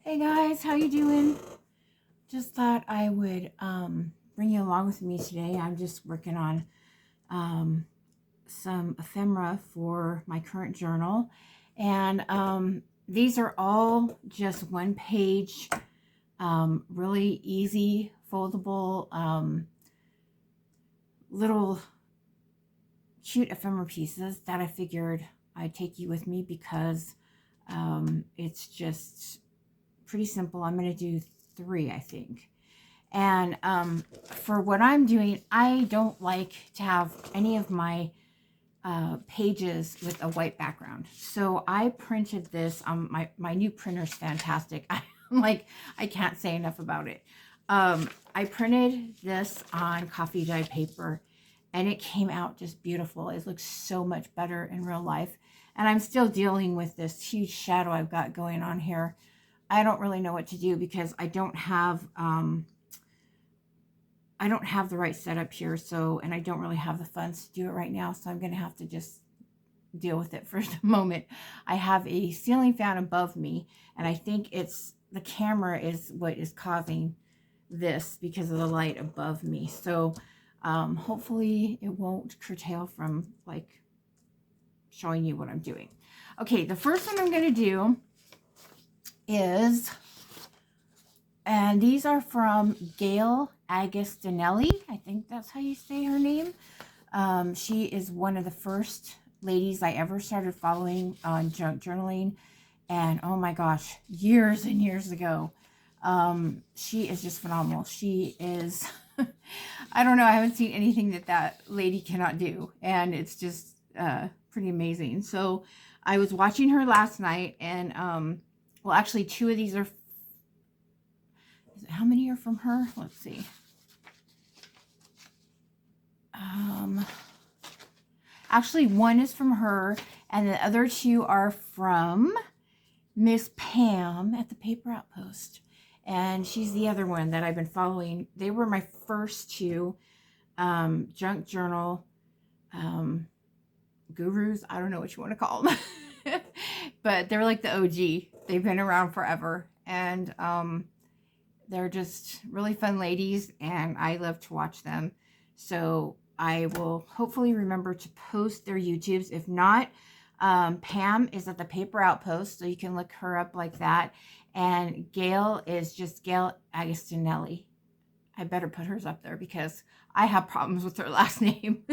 Hey guys, how you doing? Just thought I would bring you along with me today. I'm just working on some ephemera for my current journal, and these are all just one page, really easy foldable little cute ephemera pieces that I figured I'd take you with me because it's just pretty simple. I'm going to do 3, I think. And for what I'm doing, I don't like to have any of my pages with a white background. So I printed this. My new printer's fantastic. I'm like, I can't say enough about it. I printed this on coffee dyed paper, and it came out just beautiful. It looks so much better in real life. And I'm still dealing with this huge shadow I've got going on here. I don't really know what to do because I don't have the right setup here. So, and I don't really have the funds to do it right now. So I'm going to have to just deal with it for the moment. I have a ceiling fan above me, and I think it's the camera is what is causing this because of the light above me. So hopefully it won't curtail from like showing you what I'm doing. Okay, the first one I'm going to do is, and these are from Gayle Agostinelli. I think that's how you say her name. She is one of the first ladies I ever started following on junk journaling. And oh my gosh, years and years ago. She is just phenomenal. She is, I don't know, I haven't seen anything that lady cannot do. And it's just pretty amazing. So I was watching her last night, and well, actually 2 of these are, how many are from her? Let's see. Actually, 1 is from her, and the other 2 are from Miss Pam at the Paper Outpost. And she's the other one that I've been following. They were my first 2 junk journal gurus. I don't know what you want to call them. But they're like the OG. They've been around forever. And they're just really fun ladies, and I love to watch them. So I will hopefully remember to post their YouTubes. If not, Pam is at the Paper Outpost, so you can look her up like that. And Gayle is just Gayle Agostinelli. I better put hers up there because I have problems with her last name.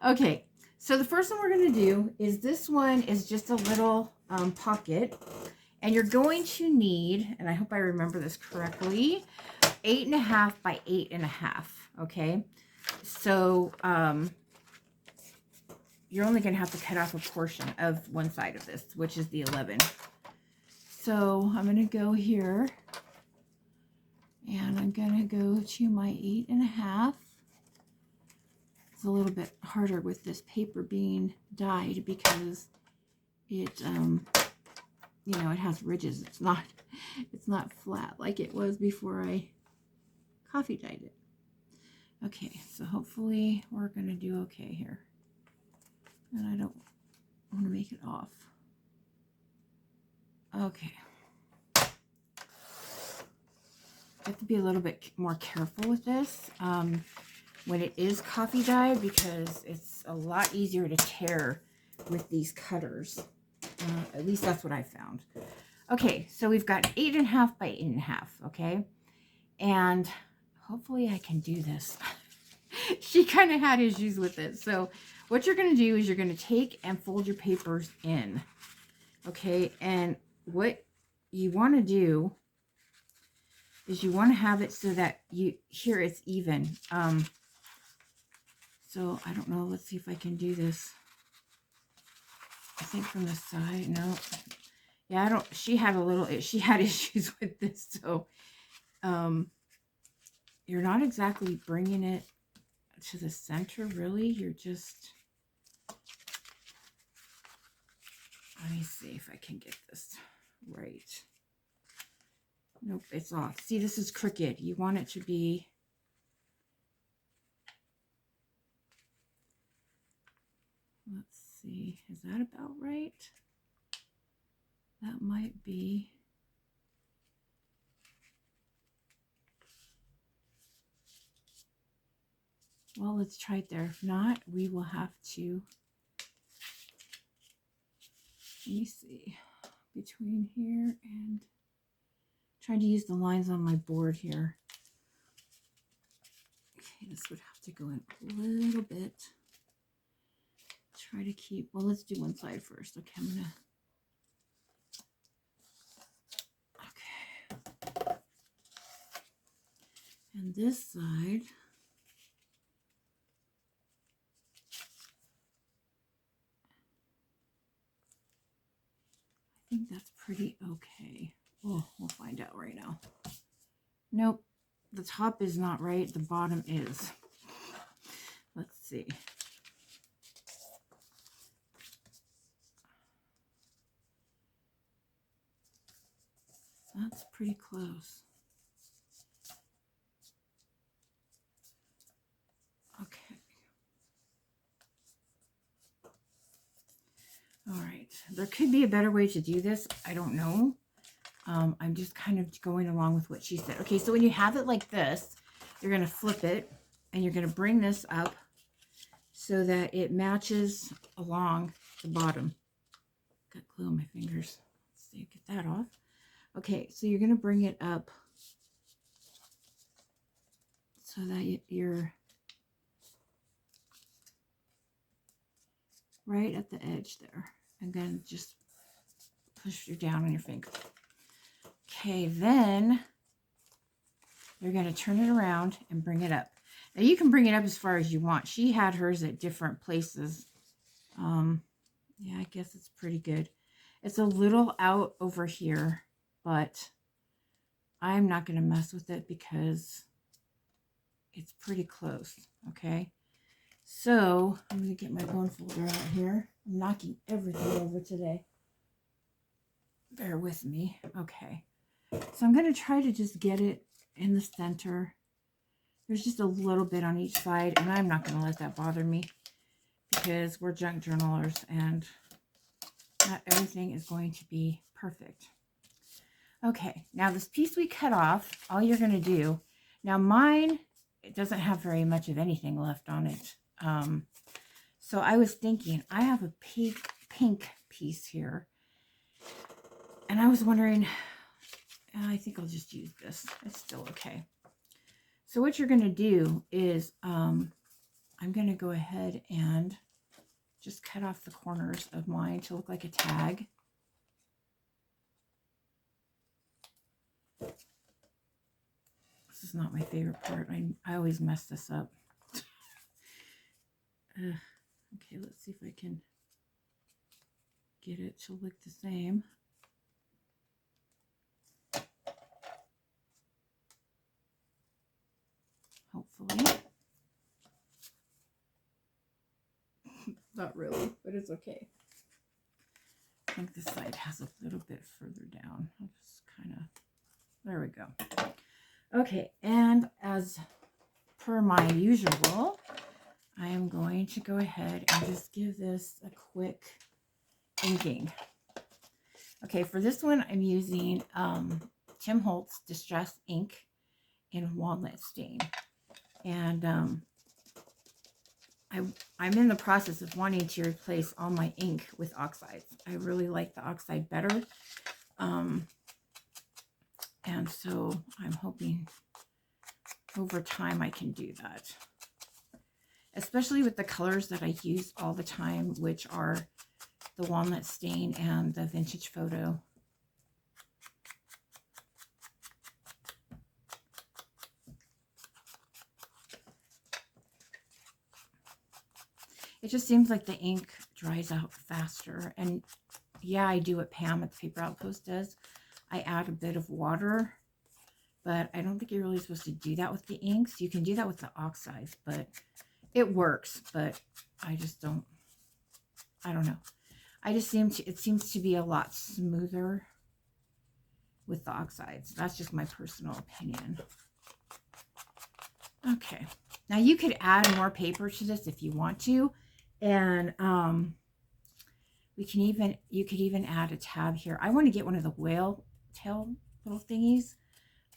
Okay, so the first one we're going to do is, this one is just a little pocket. And you're going to need, and I hope I remember this correctly, 8.5 by 8.5, okay? So you're only going to have to cut off a portion of one side of this, which is the 11. So I'm going to go here, and I'm going to go to my 8.5. It's a little bit harder with this paper being dyed because it, you know, it has ridges. It's not flat like it was before I coffee dyed it. Okay, so hopefully we're going to do okay here. And I don't want to make it off. Okay. I have to be a little bit more careful with this when it is coffee dyed, because it's a lot easier to tear with these cutters. At least that's what I found. Okay, so we've got 8.5 by 8.5, okay? And hopefully I can do this. She kind of had issues with it. So what you're going to do is you're going to take and fold your papers in, okay? And what you want to do is you want to have it so that here it's even. So I don't know. Let's see if I can do this. I think from the side. No. Yeah, I don't. She had issues with this. So you're not exactly bringing it to the center, really. You're just, let me see if I can get this right. Nope, it's off. See, this is crooked. You want it to be, let's see, is that about right? That might be, let's try it there. If not, we will have to, let me see, between here and trying to use the lines on my board here. Okay, this would have to go in a little bit. Try to keep, well, let's do one side first. Okay, I'm gonna, okay. And this side, I think that's pretty okay. Oh, we'll find out right now. Nope, the top is not right, the bottom is. Let's see. That's pretty close. Okay. All right. There could be a better way to do this. I don't know. I'm just kind of going along with what she said. Okay, so when you have it like this, you're going to flip it and you're going to bring this up so that it matches along the bottom. Got glue on my fingers. Let's see, get that off. Okay, so you're going to bring it up so that you're right at the edge there. And then just push it down on your finger. Okay, then you're going to turn it around and bring it up. Now you can bring it up as far as you want. She had hers at different places. Yeah, I guess it's pretty good. It's a little out over here, but I'm not going to mess with it because it's pretty close, okay? So I'm going to get my bone folder out here. I'm knocking everything over today. Bear with me. Okay. So I'm going to try to just get it in the center. There's just a little bit on each side, and I'm not going to let that bother me because we're junk journalers and not everything is going to be perfect. Okay, now this piece we cut off, all you're going to do, now mine, it doesn't have very much of anything left on it. So I was thinking, I have a pink piece here, and I was wondering, I think I'll just use this. It's still okay. So what you're going to do is, I'm going to go ahead and just cut off the corners of mine to look like a tag. This is not my favorite part. I always mess this up. Okay, let's see if I can get it to look the same. Hopefully. Not really, but it's okay. I think this side has a little bit further down. I'll just kind of, there we go. Okay, and as per my usual, I am going to go ahead and just give this a quick inking. Okay, for this one, I'm using Tim Holtz Distress Ink in Walnut Stain. And I'm in the process of wanting to replace all my ink with oxides. I really like the oxide better. And so I'm hoping over time I can do that. Especially with the colors that I use all the time, which are the Walnut Stain and the Vintage Photo. It just seems like the ink dries out faster. And yeah, I do what Pam at the Paper Outpost does. I add a bit of water, but I don't think you're really supposed to do that with the inks. You can do that with the oxides, but it works. But I just don't, I don't know. It seems to be a lot smoother with the oxides. That's just my personal opinion. Okay. Now you could add more paper to this if you want to. And you could even add a tab here. I want to get one of the whale tail little thingies.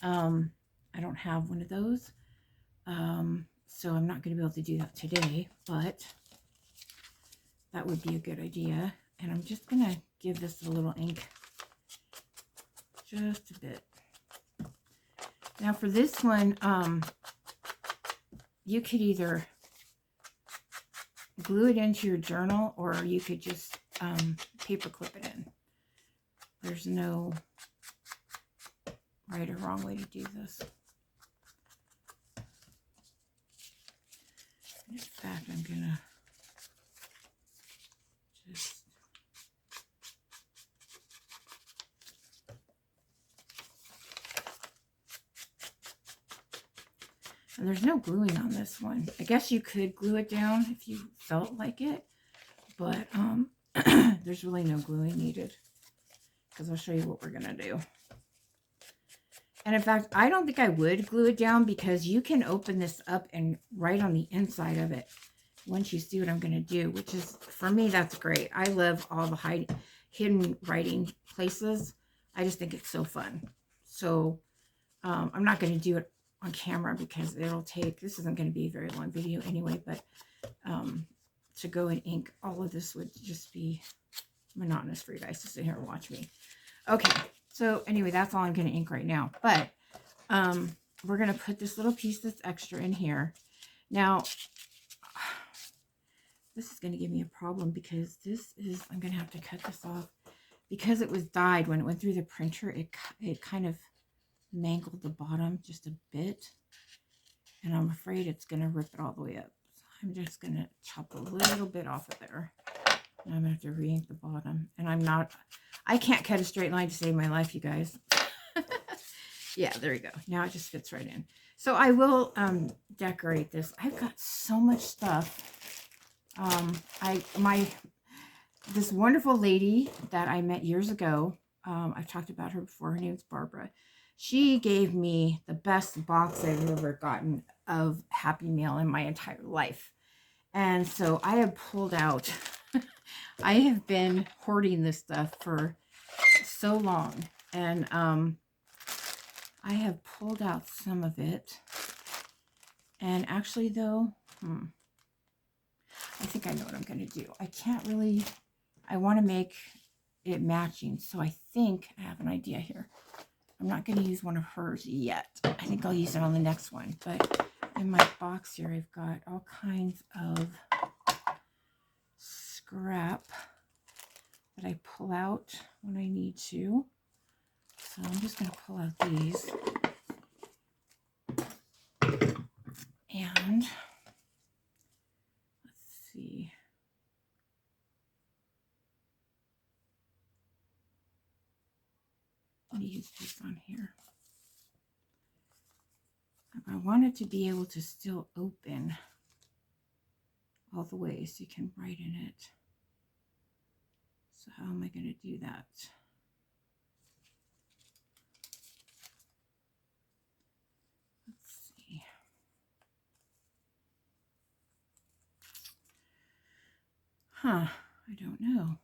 I don't have one of those. So I'm not going to be able to do that today, but that would be a good idea. And I'm just going to give this a little ink, just a bit. Now for this one, you could either glue it into your journal, or you could just paper clip it in. There's no right or wrong way to do this. In fact, I'm gonna just and there's no gluing on this one. I guess you could glue it down if you felt like it, but there's really no gluing needed, because I'll show you what we're gonna do. And in fact, I don't think I would glue it down, because you can open this up and write on the inside of it once you see what I'm going to do, which is, for me, that's great. I love all the hidden writing places. I just think it's so fun. So I'm not going to do it on camera, because it'll take, this isn't going to be a very long video anyway, but to go and ink all of this would just be monotonous for you guys to sit here and watch me. Okay. So anyway, that's all I'm going to ink right now. But we're going to put this little piece that's extra in here. Now, this is going to give me a problem, because this is, I'm going to have to cut this off. Because it was dyed when it went through the printer, it kind of mangled the bottom just a bit. And I'm afraid it's going to rip it all the way up. So I'm just going to chop a little bit off of there. And I'm going to have to re-ink the bottom. And I can't cut a straight line to save my life, you guys. Yeah, there you go. Now it just fits right in. So I will decorate this. I've got so much stuff. This wonderful lady that I met years ago, I've talked about her before. Her name's Barbara. She gave me the best box I've ever gotten of Happy Mail in my entire life. And so I have pulled out, I have been hoarding this stuff for so long. And I have pulled out some of it. And actually though, I think I know what I'm going to do. I can't really, I want to make it matching. So I think I have an idea here. I'm not going to use one of hers yet. I think I'll use it on the next one. But in my box here, I've got all kinds of scrap that I pull out when I need to. So I'm just going to pull out these. And let's see. I'm going to use this on here. I want it to be able to still open all the way so you can write in it. So how am I going to do that? Let's see. I don't know.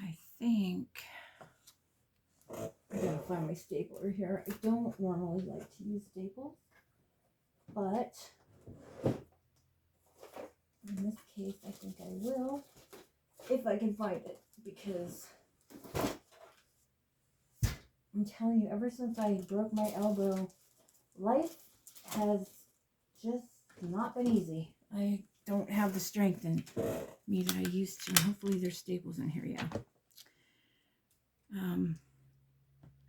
I think I gotta find my stapler here. I don't normally like to use staples, but in this case, I think I will, if I can find it, because I'm telling you, ever since I broke my elbow, life has just not been easy. I don't have the strength in me that I used to. Hopefully there's staples in here, yeah.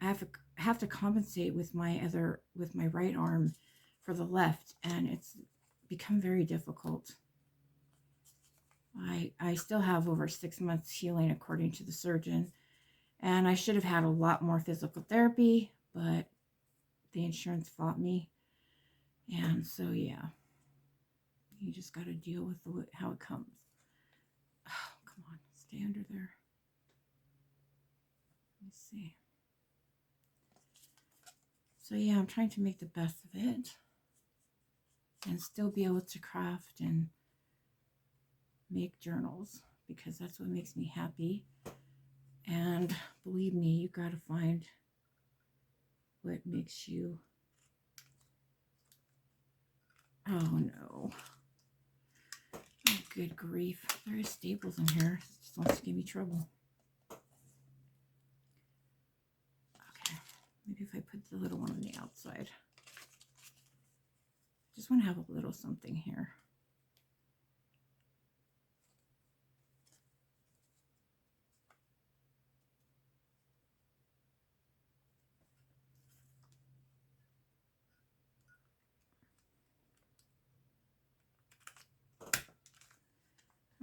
I have to compensate with my right arm for the left, and it's become very difficult. I still have over 6 months healing according to the surgeon, and I should have had a lot more physical therapy, but the insurance fought me. And so, yeah, you just got to deal with how it comes. Oh, come on, stay under there. Let me see. So, yeah, I'm trying to make the best of it and still be able to craft and make journals, because that's what makes me happy. And believe me, you got to find what makes you. Oh no. Oh, good grief. There is staples in here. It just wants to give me trouble. Okay. Maybe if I put the little one on the outside. Just want to have a little something here.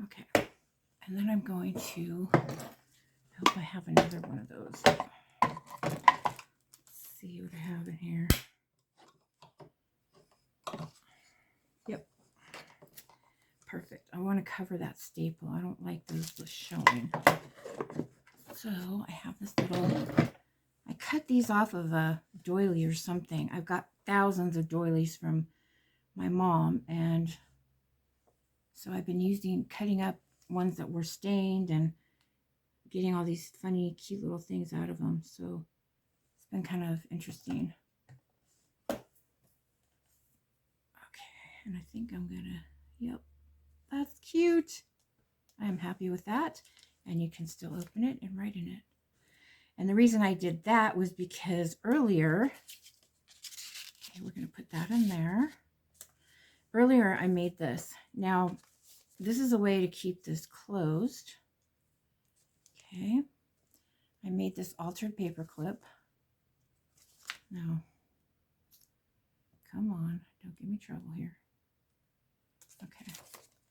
Okay. And then I'm going to, I hope I have another one of those. Let's see what I have in here. Yep. Perfect. I want to cover that staple. I don't like those just showing. So I have this little, I cut these off of a doily or something. I've got thousands of doilies from my mom, and so I've been cutting up ones that were stained and getting all these funny, cute little things out of them. So it's been kind of interesting. Okay, and I think I'm gonna, yep, that's cute. I'm happy with that. And you can still open it and write in it. And the reason I did that was because earlier, okay, we're gonna put that in there. Earlier I made this. Now, this is a way to keep this closed. Okay, I made this altered paper clip. Now, come on, don't give me trouble here. Okay,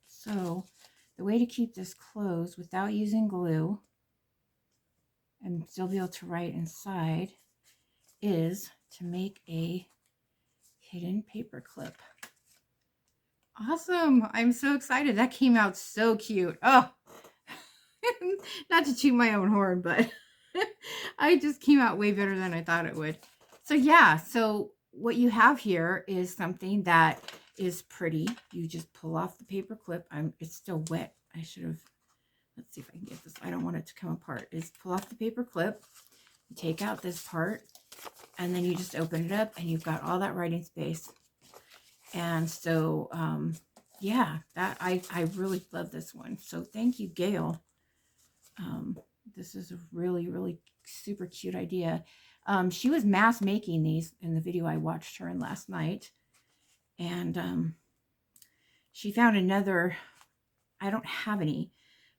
so the way to keep this closed without using glue and still be able to write inside is to make a hidden paper clip. Awesome. I'm so excited. That came out so cute. Oh, not to toot my own horn, but I just came out way better than I thought it would. So yeah, so what you have here is something that is pretty. You just pull off the paper clip. It's still wet. I should have, let's see if I can get this. I don't want it to come apart. Is pull off the paper clip, you take out this part, and then you just open it up and you've got all that writing space. And so, yeah, that I really love this one. So thank you, Gayle. This is a really, really super cute idea. She was mass making these in the video I watched her in last night. And she found another, I don't have any,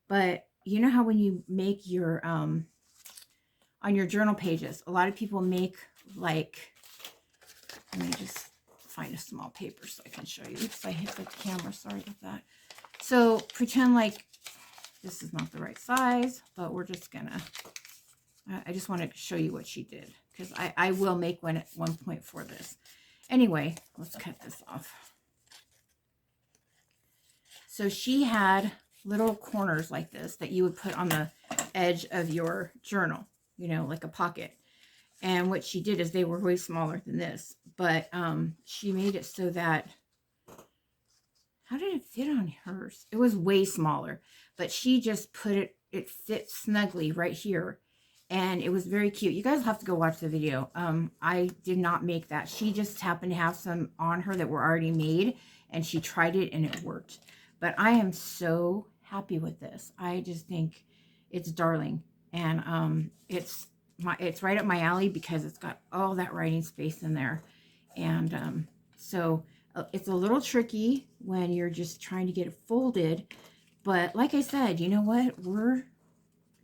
but you know how when you make your, on your journal pages, a lot of people make like, let me just find a small paper so I can show you. Oops, I hit the camera. Sorry about that. So pretend like this is not the right size, but we're just gonna, I just want to show you what she did, because I will make one at one point for this. Anyway, let's cut this off. So she had little corners like this that you would put on the edge of your journal, you know, like a pocket. And what she did is they were way smaller than this, but she made it so that, how did it fit on hers? It was way smaller, but she just put it fit snugly right here. And it was very cute. You guys have to go watch the video. I did not make that. She just happened to have some on her that were already made, and she tried it and it worked. But I am so happy with this. I just think it's darling. And it's right up my alley because it's got all that writing space in there. And so it's a little tricky when you're just trying to get it folded. But like I said, you know what? We're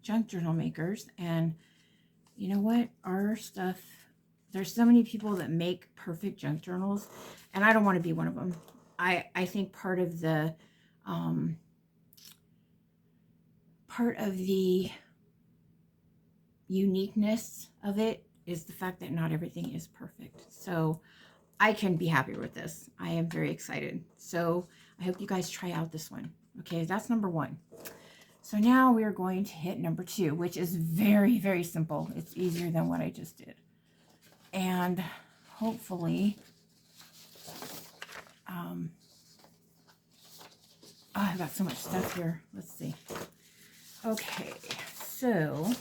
junk journal makers, and you know what? Our stuff, there's so many people that make perfect junk journals, and I don't want to be one of them. I think part of the uniqueness of it is the fact that not everything is perfect. So I can be happy with this. I am very excited. So I hope you guys try out this one. Okay, that's number 1. So now we are going to hit number 2, which is very, very simple. It's easier than what I just did. And hopefully, oh, I've got so much stuff here. Let's see. Okay, so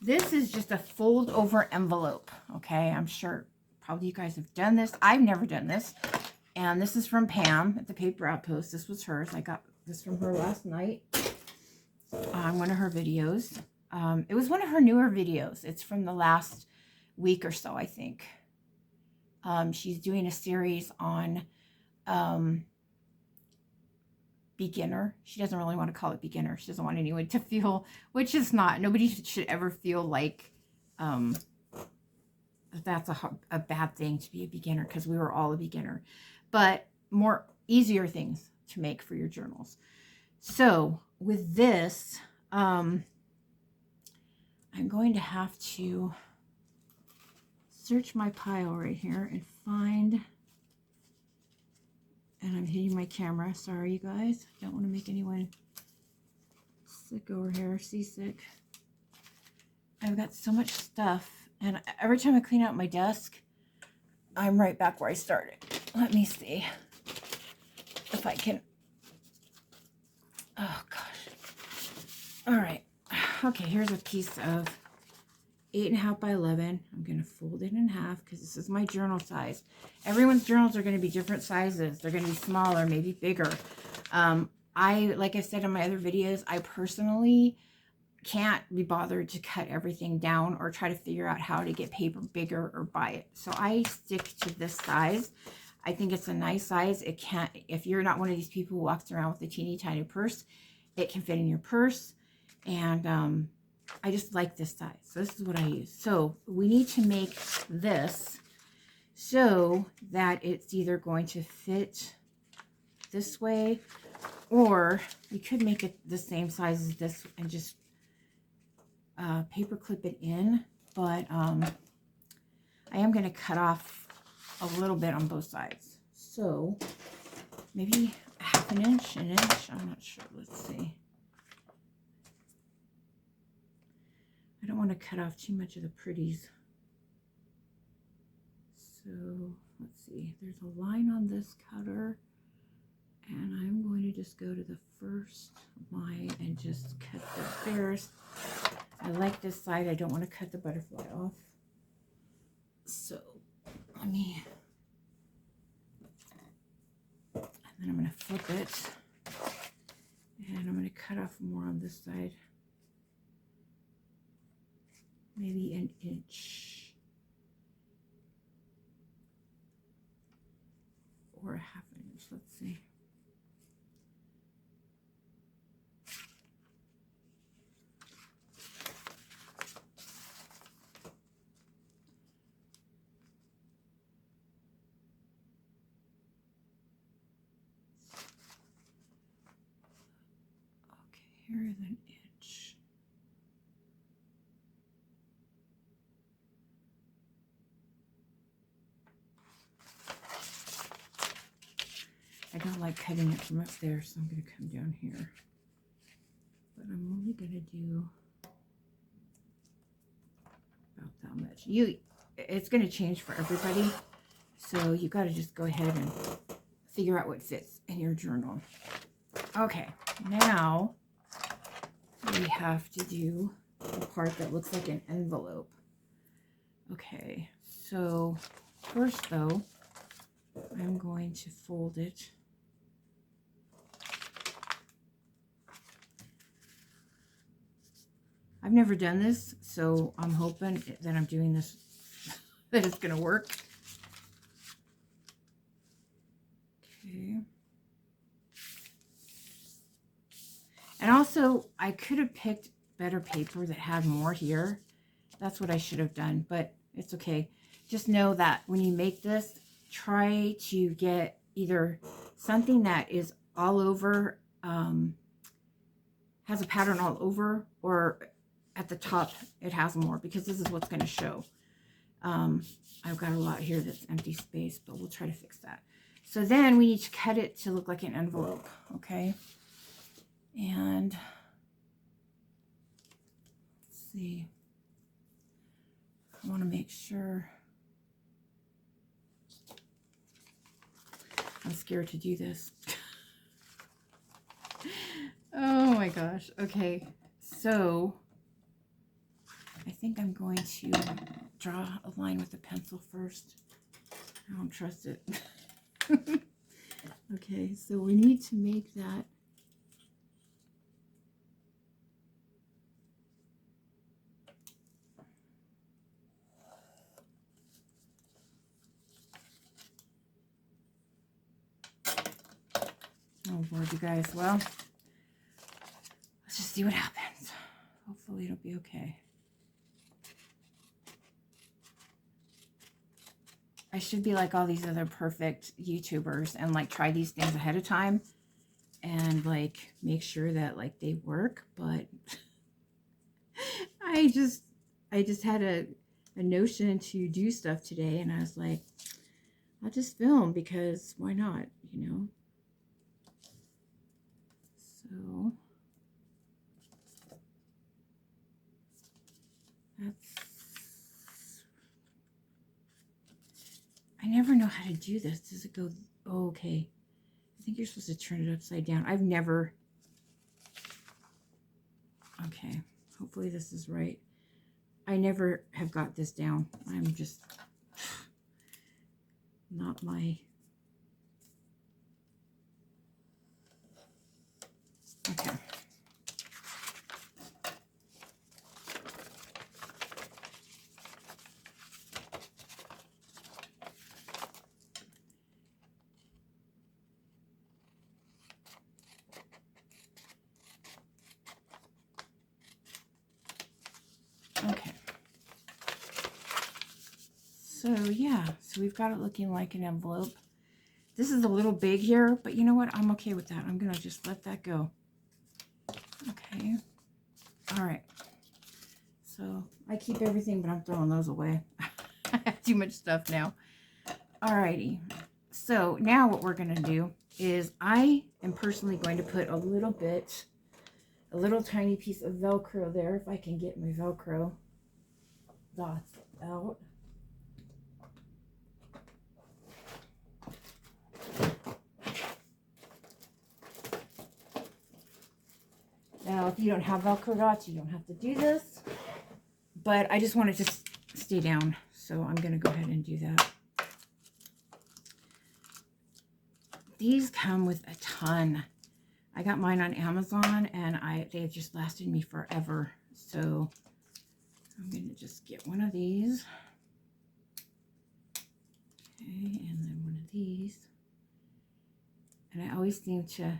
this is just a fold over envelope. Okay, I'm sure probably you guys have done this. I've never done this. And this is from Pam at the Paper Outpost. This was hers. I got this from her last night on one of her videos. It was one of her newer videos. It's from the last week or so, I think. She's doing a series on beginner. She doesn't really want to call it beginner. She doesn't want anyone to feel, which is not, nobody should ever feel like that's a bad thing to be a beginner, because we were all a beginner. But more easier things to make for your journals. So with this, I'm going to have to search my pile right here and find, and I'm hitting my camera. Sorry, you guys. Don't want to make anyone sick over here, seasick. I've got so much stuff, and every time I clean out my desk, I'm right back where I started. Let me see if I can. Oh, gosh. All right. Okay, here's a piece of 8.5 by 11. I'm going to fold it in half because this is my journal size. Everyone's journals are going to be different sizes. They're going to be smaller, maybe bigger. Like I said in my other videos, I personally can't be bothered to cut everything down or try to figure out how to get paper bigger or buy it. So I stick to this size. I think it's a nice size. It can't, if you're not one of these people who walks around with a teeny tiny purse, it can fit in your purse. And I just like this size. So this is what I use. So we need to make this so that it's either going to fit this way, or you could make it the same size as this and just paper clip it in. But I am going to cut off a little bit on both sides. So maybe half an inch, I'm not sure. Let's see. I don't want to cut off too much of the pretties. So let's see. There's a line on this cutter, and I'm going to just go to the first line and just cut the bears. I like this side. I don't want to cut the butterfly off. So let me, and then I'm going to flip it, and I'm going to cut off more on this side. Maybe an inch or a half an inch. Let's see. Okay, here is an inch. I don't like cutting it from up there, so I'm going to come down here. But I'm only going to do about that much. It's going to change for everybody, so you got to just go ahead and figure out what fits in your journal. Okay, now we have to do the part that looks like an envelope. Okay, so first though, I'm going to fold it. I've never done this, so I'm hoping that I'm doing this, that it's going to work. Okay. And also, I could have picked better paper that had more here. That's what I should have done, but it's okay. Just know that when you make this, try to get either something that is all over, has a pattern all over, or at the top it has more, because this is what's going to show. I've got a lot here that's empty space, but we'll try to fix that. So then we need to cut it to look like an envelope, okay? And let's see. I want to make sure. I'm scared to do this. Oh my gosh. Okay, so I think I'm going to draw a line with a pencil first. I don't trust it. Okay, so we need to make that oh Lord, you guys. Well, let's just see what happens. Hopefully it'll be okay. I should be like all these other perfect YouTubers and like try these things ahead of time and like make sure that like they work, but I just had a notion to do stuff today, and I was like, I'll just film because why not, you know? So that's, I never know how to do this. Does it go, oh, okay. I think you're supposed to turn it upside down. I've never, okay. Hopefully this is right. I never have got this down. I'm just not my, okay. Okay. So yeah, so we've got it looking like an envelope. This is a little big here, but you know what? I'm okay with that. I'm going to just let that go. Okay. All right. So I keep everything, but I'm throwing those away. I have too much stuff now. All righty. So now what we're going to do is I am personally going to put a little tiny piece of Velcro there, if I can get my Velcro dots out. Now, if you don't have Velcro dots, you don't have to do this, but I just want it to stay down, so I'm going to go ahead and do that. These come with a ton. I got mine on Amazon, and they just lasted me forever, so I'm going to just get one of these. Okay, and then one of these. And I always seem to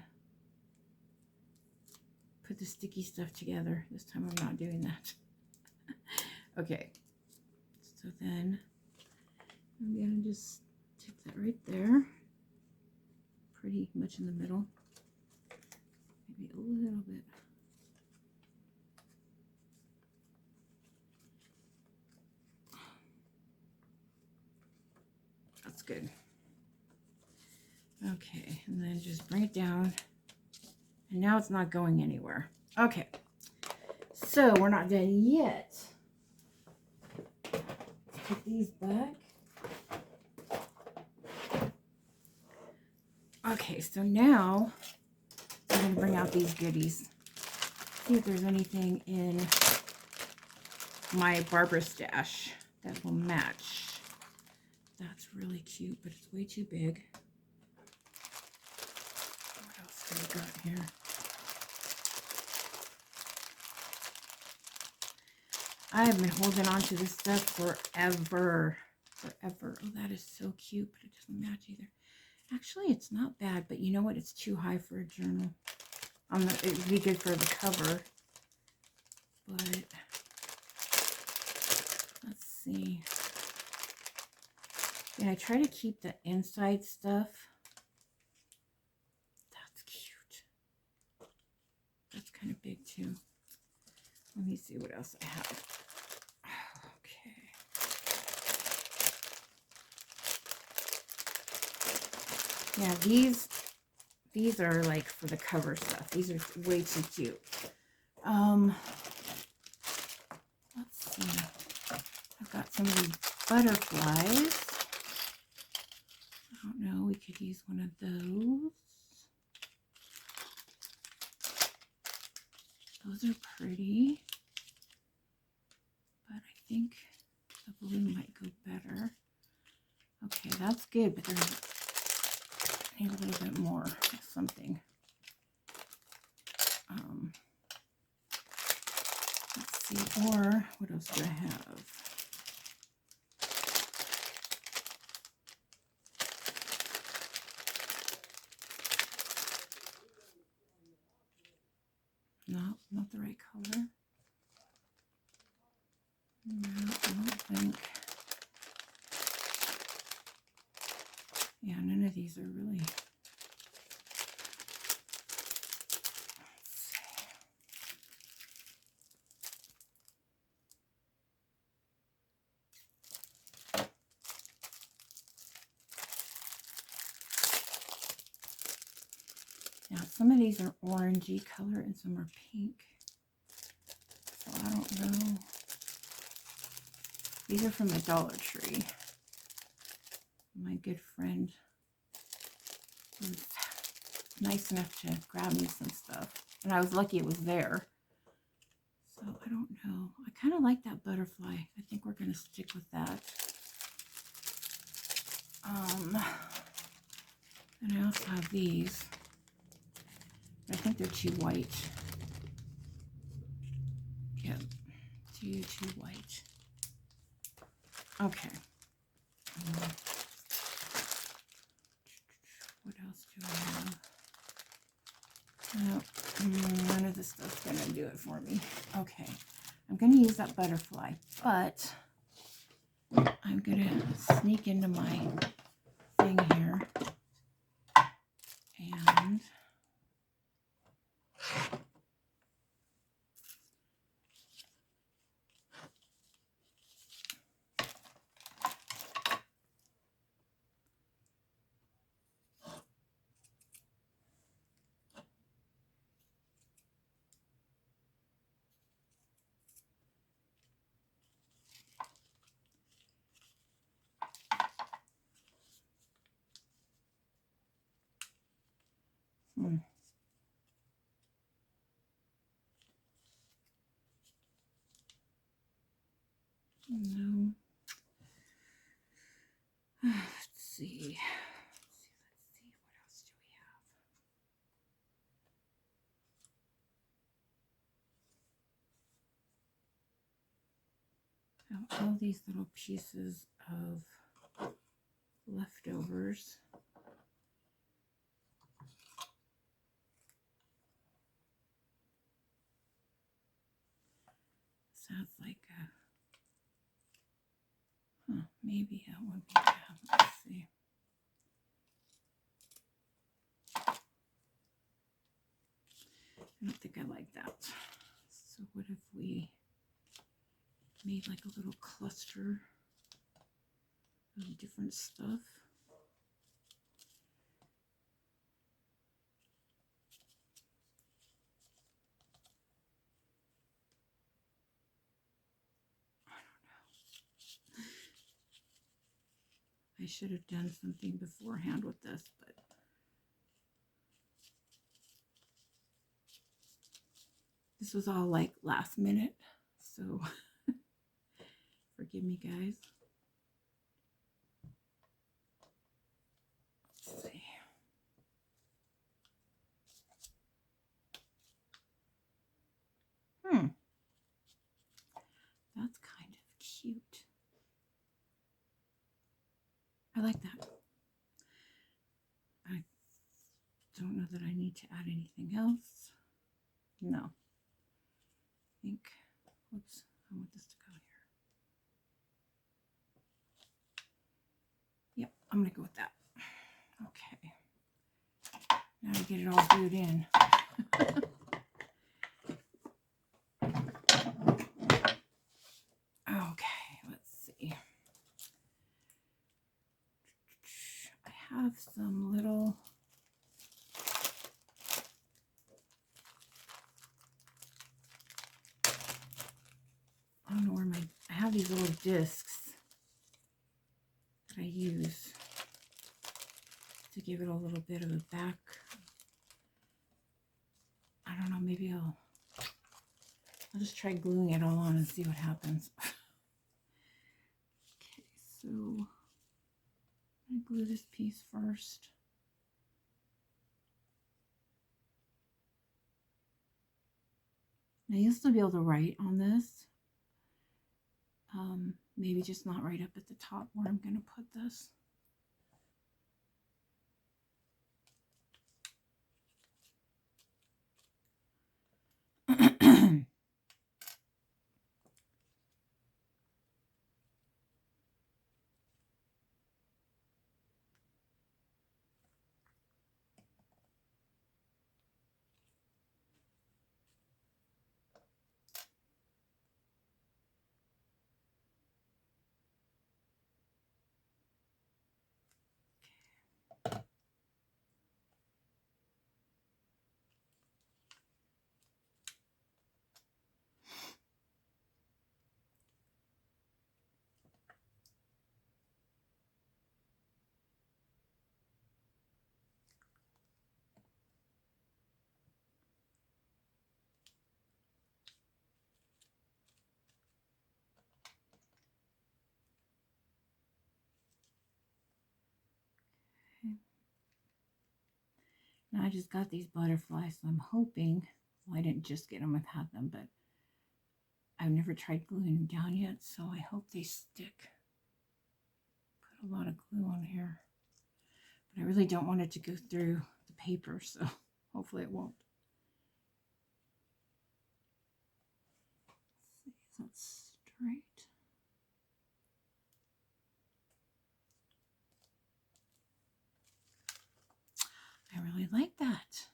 put the sticky stuff together. This time I'm not doing that. Okay, so then I'm going to just take that right there, pretty much in the middle, maybe a little bit. That's good. Okay, and then just bring it down, and now it's not going anywhere. Okay, so we're not done yet. Let's put these back. Okay, so now I'm going to bring out these goodies. See if there's anything in my Barbara stash that will match. That's really cute, but it's way too big. What else do we got here? I have been holding on to this stuff forever. Forever. Oh, that is so cute, but it doesn't match either. Actually, it's not bad, but you know what? It's too high for a journal. It would be good for the cover, but let's see. Yeah, I try to keep the inside stuff. That's cute. That's kind of big too. Let me see what else I have. Okay. Yeah, these are like for the cover stuff. These are way too cute. Let's see. I've got some of these butterflies. I don't know. We could use one of those. Those are pretty, but I think the blue might go better. Okay, that's good, but I need a little bit more of something. Let's see, or what else do I have? No, not the right color. No, I don't think. Yeah, none of these are really. Let's see. Now, some of these are orangey color and some are pink. So I don't know. These are from the Dollar Tree. My good friend was nice enough to grab me some stuff. And I was lucky it was there. So I don't know. I kind of like that butterfly. I think we're going to stick with that. And I also have these. I think they're too white. Yep, too white. Okay. What else do I have? Oh, none of this stuff's going to do it for me. Okay. I'm going to use that butterfly, but I'm going to sneak into my thing here and no. Let's see. What else do we have? All these little pieces of leftovers. Sounds like maybe that would be bad. Let's see. I don't think I like that. So what if we made like a little cluster of different stuff? I should have done something beforehand with this, but this was all like last minute, so forgive me, guys. Let's see. That's kind of cute. I like that. I don't know that I need to add anything else. No. I think, whoops, I want this to go here. Yep, I'm going to go with that. Okay. Now to get it all glued in. Okay, let's see. I have some little these little discs that I use to give it a little bit of a back. I don't know, maybe I'll just try gluing it all on and see what happens. Okay, so I'm going to glue this piece first. Now you'll still be able to write on this. Maybe just not right up at the top where I'm going to put this. Now I just got these butterflies, so I'm hoping, well, I didn't just get them, I've had them, but I've never tried gluing them down yet, so I hope they stick. Put a lot of glue on here, but I really don't want it to go through the paper, so hopefully it won't. Let's see, is that straight? I really like that.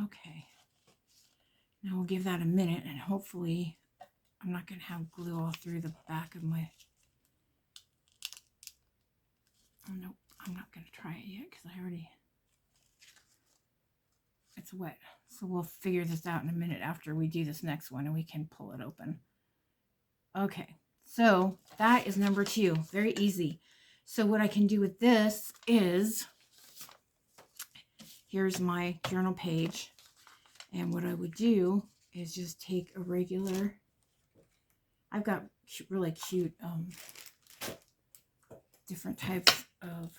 Okay. Now we'll give that a minute, and hopefully I'm not going to have glue all through the back of my... Oh, no, I'm not going to try it yet because I already... It's wet. So we'll figure this out in a minute after we do this next one, and we can pull it open. Okay, so that is number 2. Very easy. So what I can do with this is... Here's my journal page, and what I would do is just take a regular, I've got really cute different types of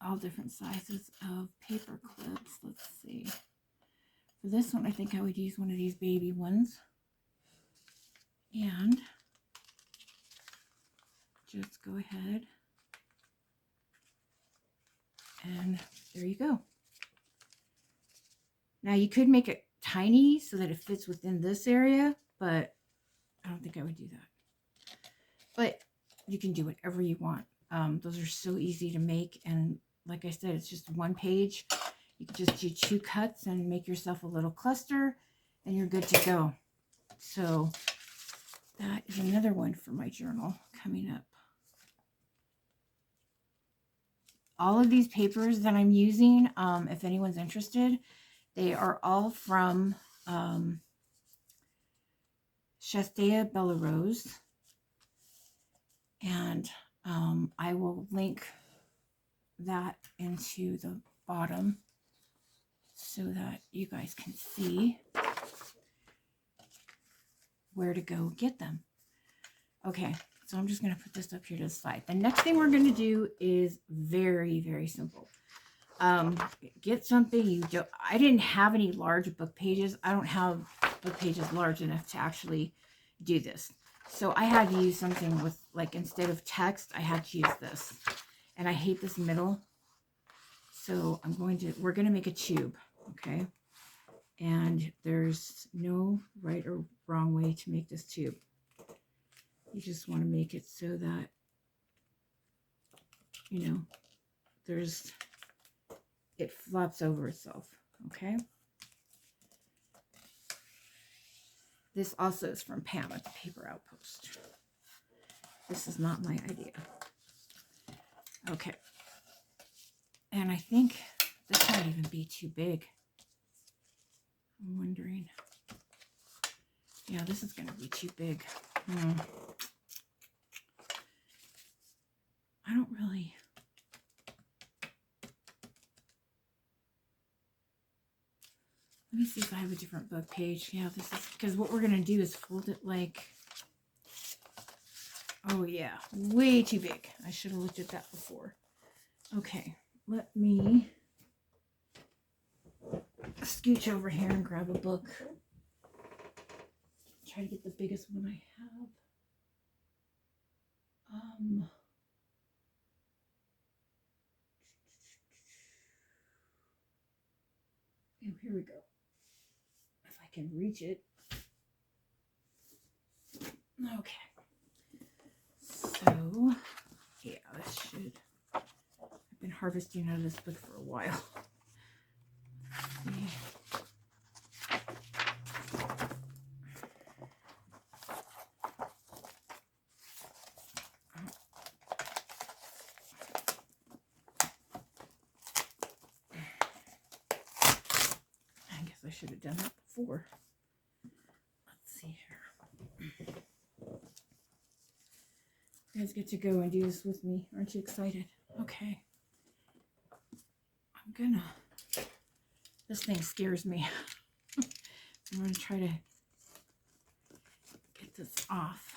all different sizes of paper clips. Let's see. For this one, I think I would use one of these baby ones, and just go ahead and there you go. Now you could make it tiny so that it fits within this area, but I don't think I would do that. But you can do whatever you want. Those are so easy to make, and like I said, it's just one page. You can just do 2 cuts and make yourself a little cluster, and you're good to go. So that is another one for my journal coming up. All of these papers that I'm using, if anyone's interested, they are all from Shasteya Bellarose. And I will link that into the bottom so that you guys can see where to go get them. Okay. So I'm just going to put this up here to the side. The next thing we're going to do is very, very simple. Get something you don't... I didn't have any large book pages. I don't have book pages large enough to actually do this. So I had to use something with, like, instead of text, I had to use this. And I hate this middle. So we're going to make a tube, okay? And there's no right or wrong way to make this tube. You just want to make it so that, you know, it flops over itself, okay? This also is from Pam at the Paper Outpost. This is not my idea. Okay. And I think this might even be too big. I'm wondering. Yeah, this is going to be too big. I don't really... Let me see if I have a different book page. Yeah, this is... Because what we're going to do is fold it like... Oh, yeah. Way too big. I should have looked at that before. Okay. Let me scooch over here and grab a book. Try to get the biggest one I have. Oh, here we go. If I can reach it. Okay. So, yeah, this should... I've been harvesting out of this book for a while. Let's see. I should have done that before. Let's see here. You guys get to go and do this with me. Aren't you excited? Okay. I'm gonna... This thing scares me. I'm gonna try to get this off.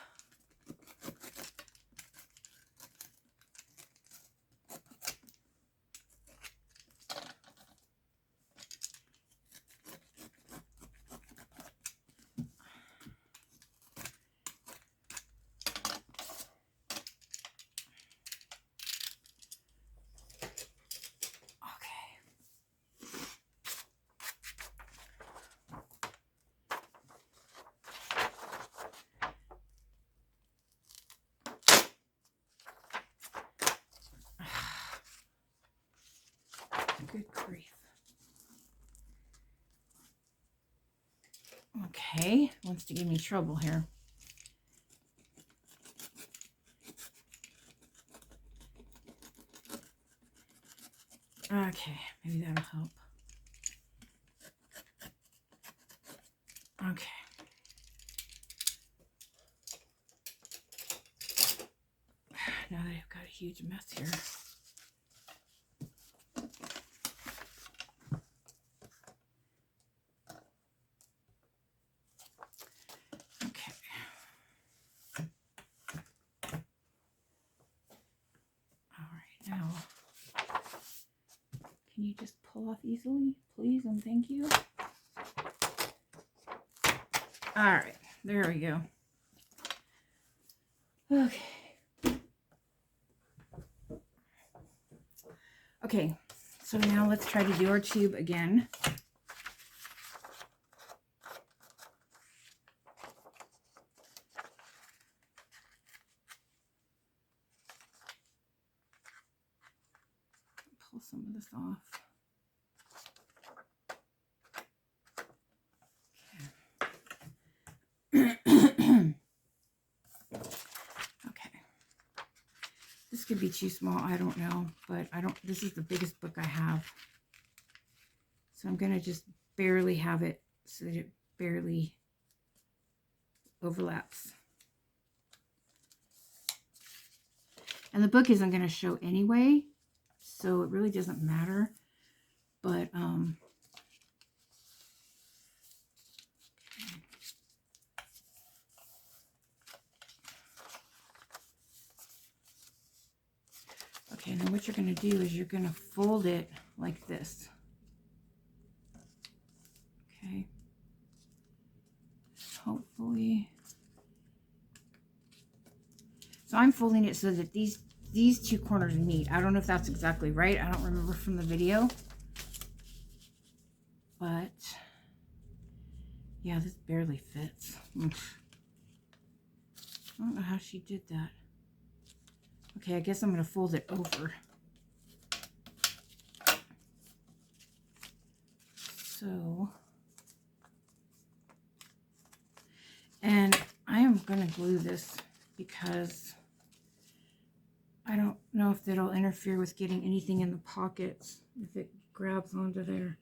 Good grief. Okay, wants to give me trouble here. Okay, maybe that'll help. Okay. Now that I've got a huge mess here. Okay. All right, now, can you just pull off easily, please, and thank you? All right, there we go. Okay. Okay, so now let's try to do our tube again. Pull some of this off. Okay. This could be too small, I don't know, but this is the biggest book I have. So I'm going to just barely have it so that it barely overlaps. And the book isn't going to show anyway, so it really doesn't matter. But, okay, and then what you're going to do is you're going to fold it like this. Okay. Hopefully. So I'm folding it so that these two corners meet. I don't know if that's exactly right. I don't remember from the video. But, yeah, this barely fits. I don't know how she did that. Okay, I guess I'm going to fold it over. So, and I am going to glue this because I don't know if it'll interfere with getting anything in the pockets if it grabs onto there.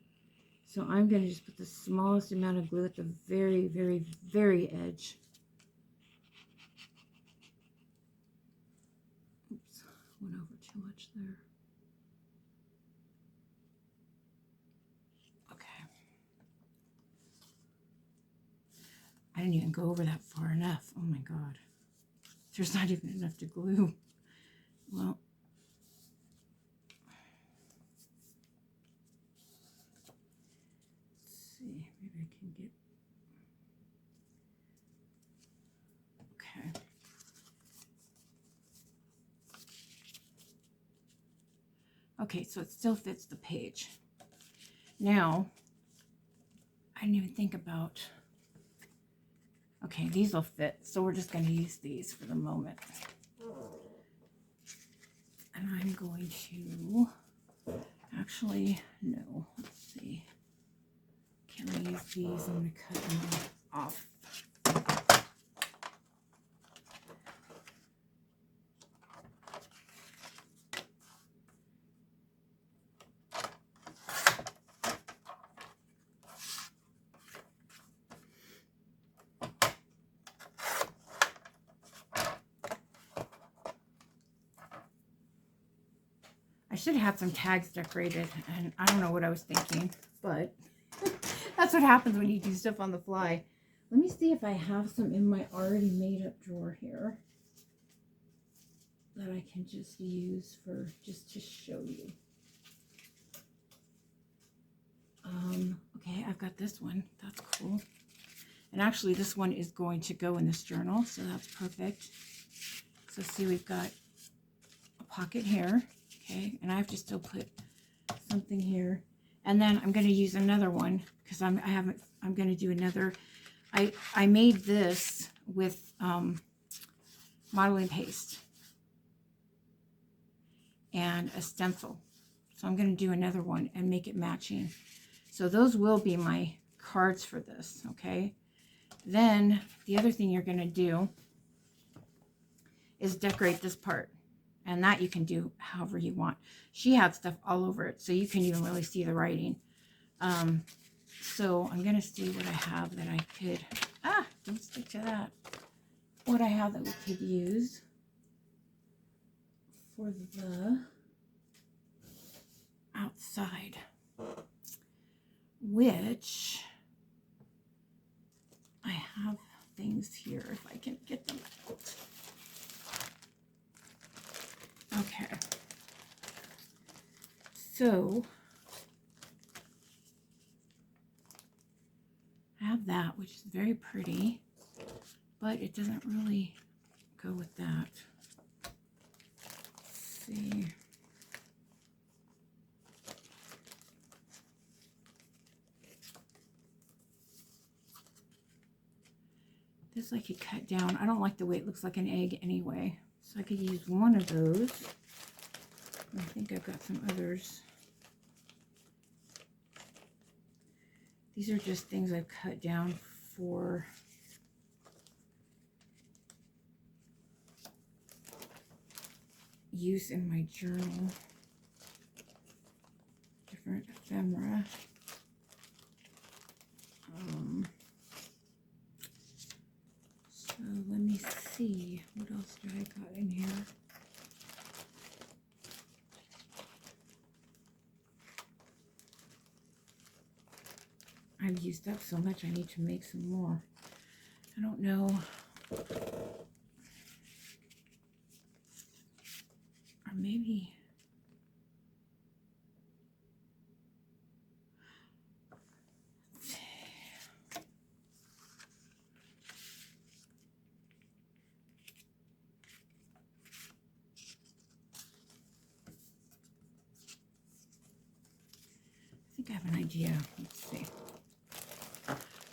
So I'm going to just put the smallest amount of glue at the very, very, very edge. Oops, went over too much there. Okay. I didn't even go over that far enough. Oh my God. There's not even enough to glue. Well, let's see. Maybe I can get... Okay. Okay, so it still fits the page. Now, I didn't even think about... Okay, these will fit, so we're just going to use these for the moment. And I'm going to... Actually, no. Let's see. Can I use these? I'm going to cut them off. I should have had some tags decorated, and I don't know what I was thinking, but that's what happens when you do stuff on the fly. Let me see if I have some in my already made up drawer here that I can just use for just to show you. Okay, I've got this one. That's cool. And actually this one is going to go in this journal, so that's perfect. So see, we've got a pocket here. Okay, and I have to still put something here. And then I'm going to use another one because I'm going to do another. I made this with modeling paste and a stencil. So I'm going to do another one and make it matching. So those will be my cards for this, okay? Then the other thing you're going to do is decorate this part. And that you can do however you want. She had stuff all over it, so you can even really see the writing. So I'm going to see what I have that I could... don't stick to that. What I have that we could use for the outside. Which I have things here if I can get them out. Okay, so I have that, which is very pretty, but it doesn't really go with that. Let's see. This I could cut down. I don't like the way it looks like an egg anyway, so I could use one of those. I think I've got some others. These are just things I've cut down for use in my journal. Different ephemera. So let me see. What else do I got in here? I've used up so much, I need to make some more. I don't know. Or maybe... I think I have an idea. Let's see.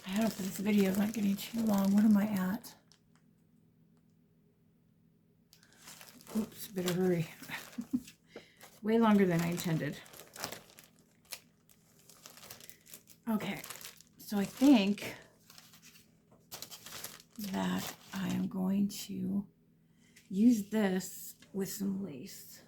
I hope this video is not getting too long. What am I at? Oops, better hurry. Way longer than I intended. Okay, so I think that I am going to use this with some lace.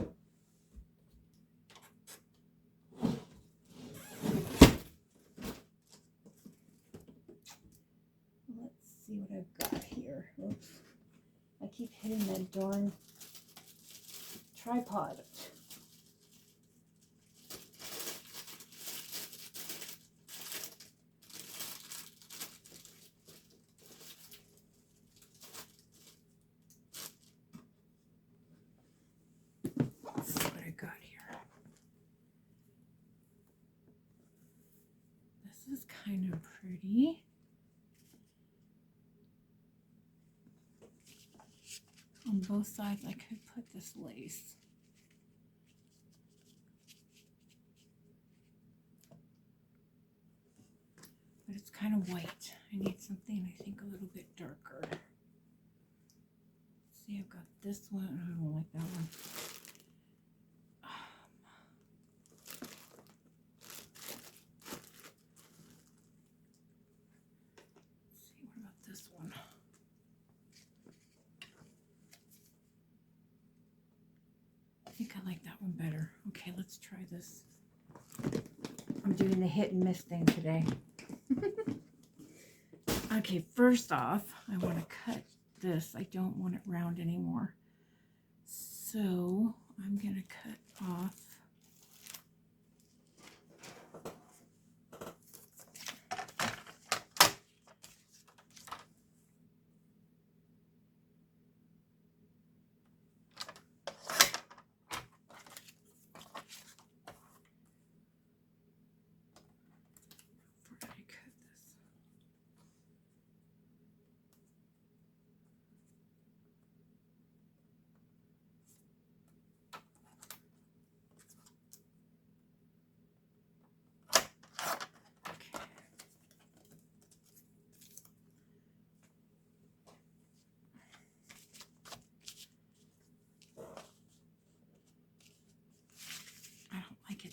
I've got here. Oops. I keep hitting that darn tripod. Let's see what I got here. This is kind of pretty. On both sides, I could put this lace. But it's kind of white. I need something, I think, a little bit darker. Let's see, I've got this one. I don't like that one. Let's see, what about this one? I think I like that one better. Okay, let's try this. I'm doing the hit and miss thing today. Okay, first off, I want to cut this. I don't want it round anymore. So I'm going to cut off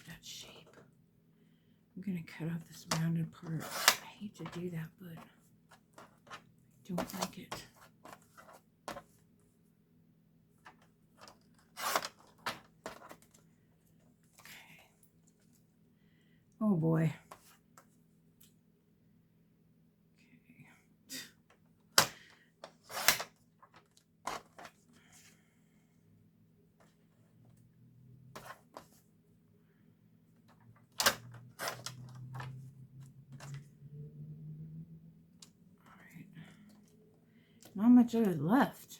that shape. I'm going to cut off this rounded part. I hate to do that, but I don't like it. Okay. Oh boy. Not much of it left.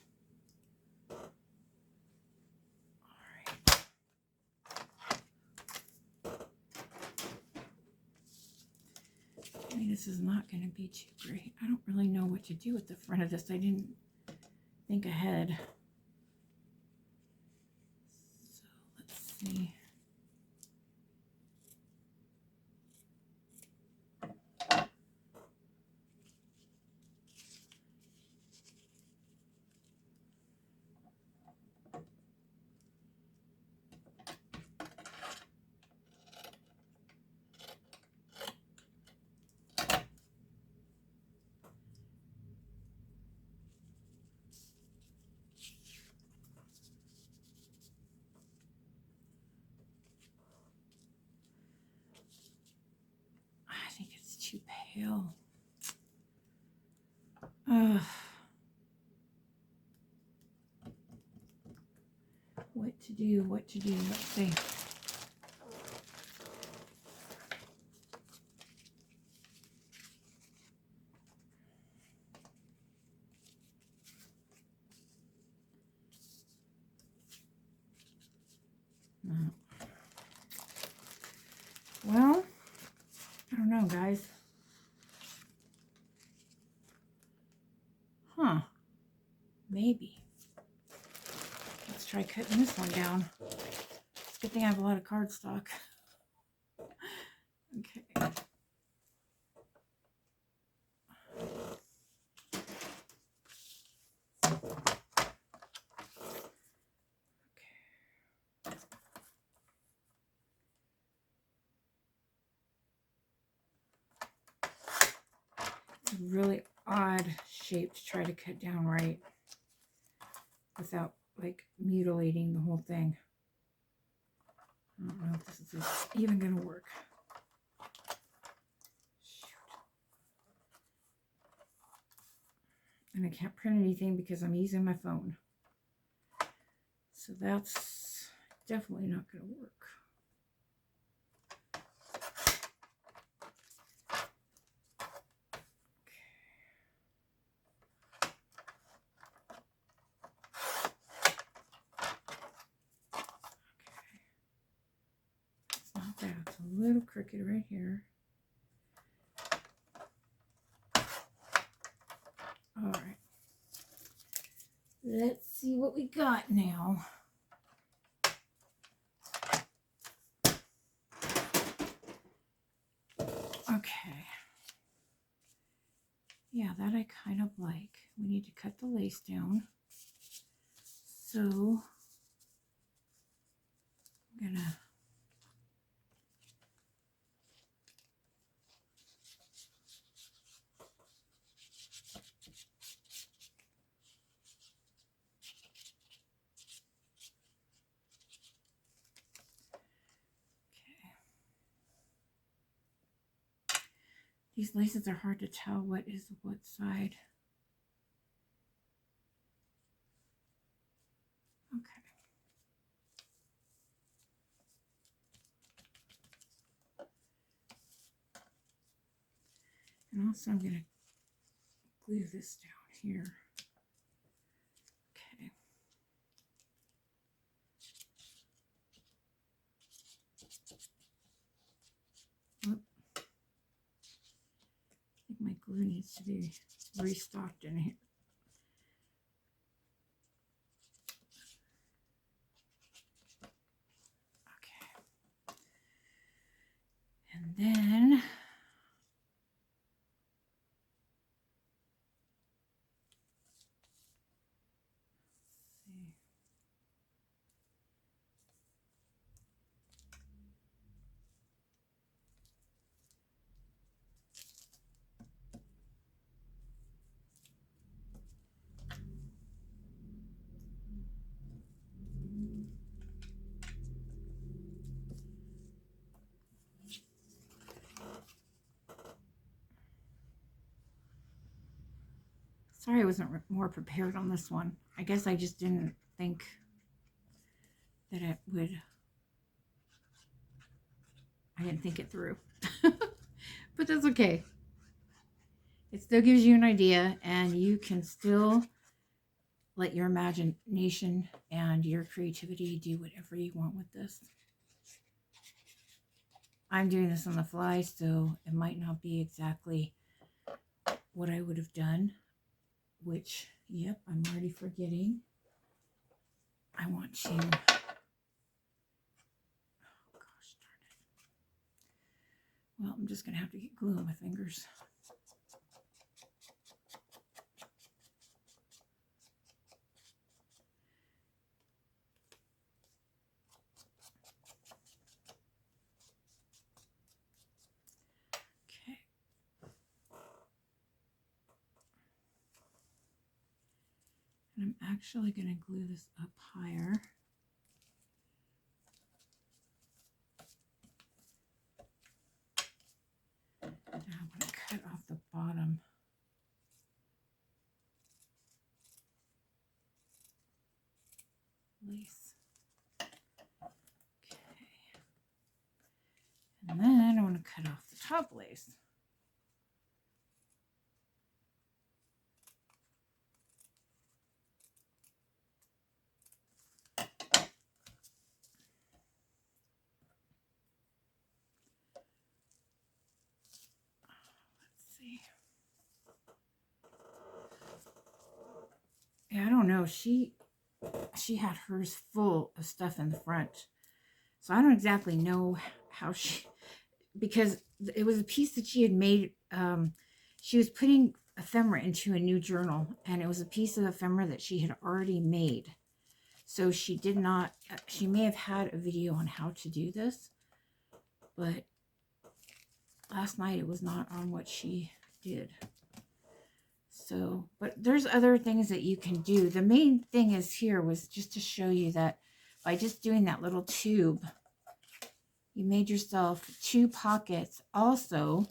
All right. Maybe this is not going to be too great. I don't really know what to do with the front of this. I didn't think ahead. So let's see. I think it's too pale. What to do, what to do, let's see. No. Well, I don't know, guys. Huh. Maybe. Let's try cutting this one down. It's a good thing I have a lot of cardstock. Okay. It's a really odd shape to try to cut down right without like mutilating the whole thing. I don't know if this is even going to work. Shoot. And I can't print anything because I'm using my phone. So that's definitely not going to work. It's not bad. It's a little crooked right here. All right. Let's see what we got now. Okay. Yeah, that I kind of like. We need to cut the lace down. So I'm gonna these laces are hard to tell what is what side. Okay. And also I'm going to glue this down here. Okay. Oop. I think my glue needs to be restocked in here. Okay. And then sorry I wasn't more prepared on this one. I guess I just didn't think that it would, I didn't think it through. But that's okay. It still gives you an idea, and you can still let your imagination and your creativity do whatever you want with this. I'm doing this on the fly, so it might not be exactly what I would have done, which, yep, I'm already forgetting. I want to, oh gosh darn it. Well, I'm just going to have to get glue on my fingers. Okay. And I'm actually going to glue this up higher. And I'm going to cut off the bottom. Lace. Okay. And then I want to cut off the top lace. Let's see. Yeah, I don't know. She had hers full of stuff in the front. So I don't exactly know how she, because it was a piece that she had made. She was putting ephemera into a new journal, and it was a piece of ephemera that she had already made. So she did not, she may have had a video on how to do this, but last night it was not on what she did. So, but there's other things that you can do. The main thing is here was just to show you that by just doing that little tube, you made yourself 2 pockets. Also,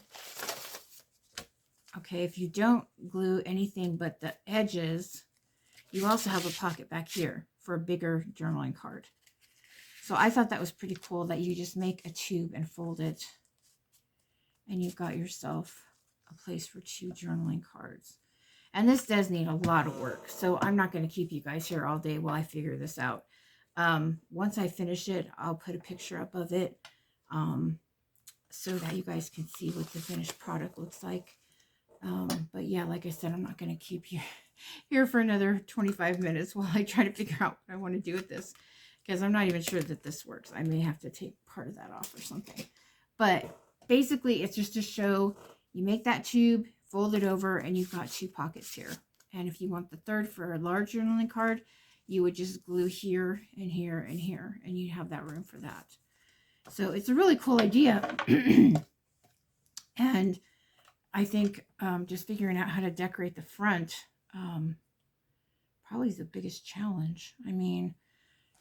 Okay, if you don't glue anything but the edges, you also have a pocket back here for a bigger journaling card. So I thought that was pretty cool that you just make a tube and fold it, and you've got yourself a place for 2 journaling cards. And this does need a lot of work, so I'm not going to keep you guys here all day while I figure this out. Once I finish it, I'll put a picture up of it so that you guys can see what the finished product looks like. But yeah, like I said, I'm not going to keep you here for another 25 minutes while I try to figure out what I want to do with this, because I'm not even sure that this works. I may have to take part of that off or something. But basically, it's just to show you make that tube, fold it over, and you've got 2 pockets here. And if you want the third for a large journaling card, you would just glue here and here and here, and you'd have that room for that. So it's a really cool idea. And I think just figuring out how to decorate the front probably is the biggest challenge. I mean,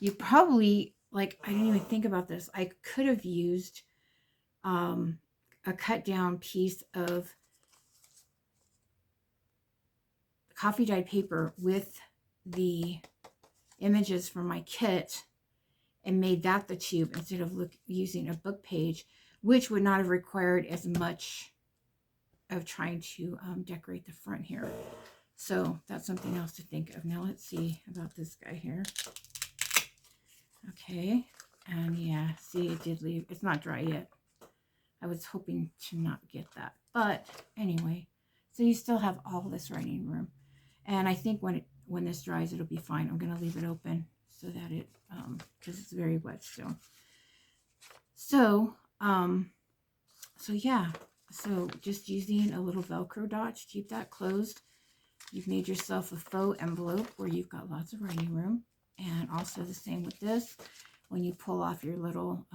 you probably, like, I didn't even think about this. I could have used a cut down piece of coffee dyed paper with the images from my kit and made that the tube instead of using a book page, which would not have required as much of trying to decorate the front here. So that's something else to think of. Now let's see about this guy here. Okay, and yeah, see, it did leave. It's not dry yet. I was hoping to not get that, but anyway, so you still have all this writing room. And I think when this dries, it'll be fine. I'm going to leave it open so that it, because it's very wet still. So, so yeah, so just using a little Velcro dot to keep that closed. You've made yourself a faux envelope where you've got lots of writing room. And also the same with this. When you pull off your little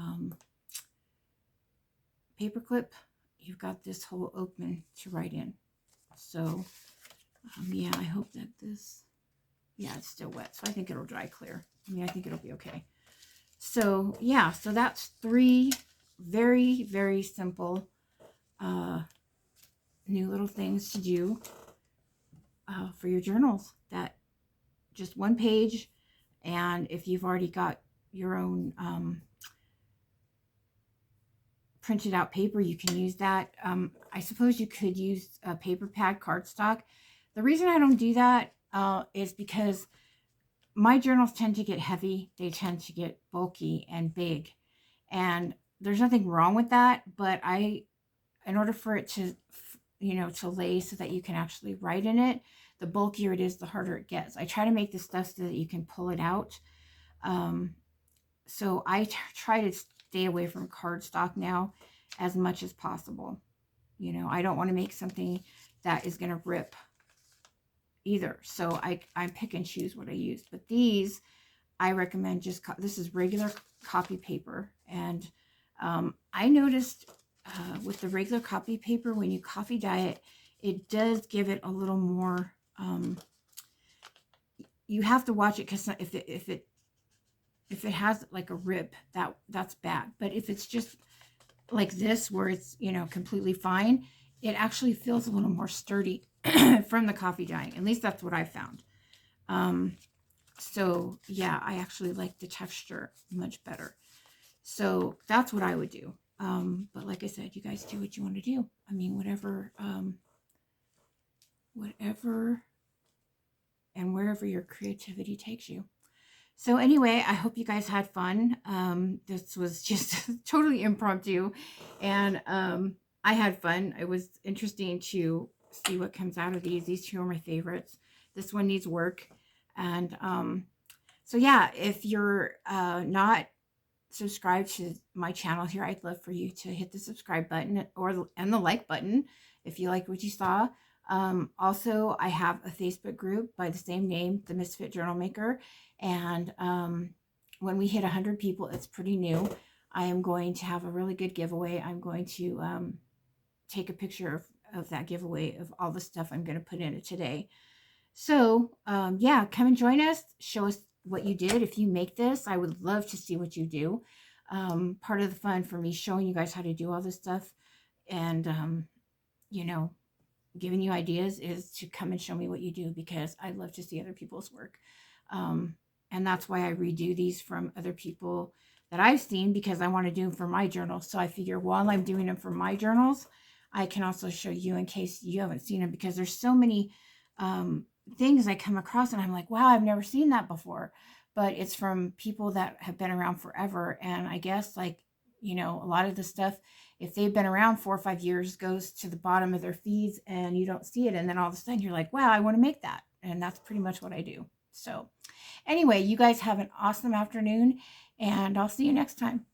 paper clip, you've got this hole open to write in. So, yeah, I hope that this, yeah, it's still wet. So I think it'll dry clear. I mean, I think it'll be okay. So, yeah, so that's 3 very, very simple new little things to do for your journals. That just 1 page. And if you've already got your own printed out paper, you can use that. I suppose you could use a paper pad cardstock. The reason I don't do that is because my journals tend to get heavy. They tend to get bulky and big. And there's nothing wrong with that. But in order for it to, to lay so that you can actually write in it, the bulkier it is, the harder it gets. I try to make the stuff so that you can pull it out. So I try to stay away from cardstock now as much as possible. I don't want to make something that is going to rip either. So I pick and choose what I use. But these, I recommend this is regular copy paper. And I noticed with the regular copy paper, when you coffee dye it, it does give it a little more, you have to watch it, because if it has like a rip, that's bad. But if it's just like this, where it's, completely fine, it actually feels a little more sturdy from the coffee dyeing. At least that's what I found. So yeah, I actually like the texture much better. So that's what I would do. But like I said, you guys do what you want to do. I mean, whatever and wherever your creativity takes you. So anyway, I hope you guys had fun. This was just totally impromptu, and I had fun. It was interesting to see what comes out of these. These 2 are my favorites. This one needs work. And so yeah, if you're not subscribed to my channel here, I'd love for you to hit the subscribe button and the like button if you liked what you saw. Also, I have a Facebook group by the same name, The Misfit Journal Maker. And when we hit 100 people, it's pretty new. I am going to have a really good giveaway. I'm going to take a picture of that giveaway of all the stuff I'm going to put in it today. So yeah, come and join us. Show us what you did. If you make this, I would love to see what you do. Part of the fun for me showing you guys how to do all this stuff, and giving you ideas is to come and show me what you do, because I love to see other people's work. Um, and that's why I redo these from other people that I've seen, because I want to do them for my journals. So I figure while I'm doing them for my journals, I can also show you in case you haven't seen them, because there's so many things I come across and I'm like, wow, I've never seen that before. But it's from people that have been around forever. And I guess, like, you know, a lot of the stuff, if they've been around 4 or 5 years, goes to the bottom of their feeds and you don't see it. And then all of a sudden you're like, wow, I want to make that. And that's pretty much what I do. So anyway, you guys have an awesome afternoon, and I'll see you next time.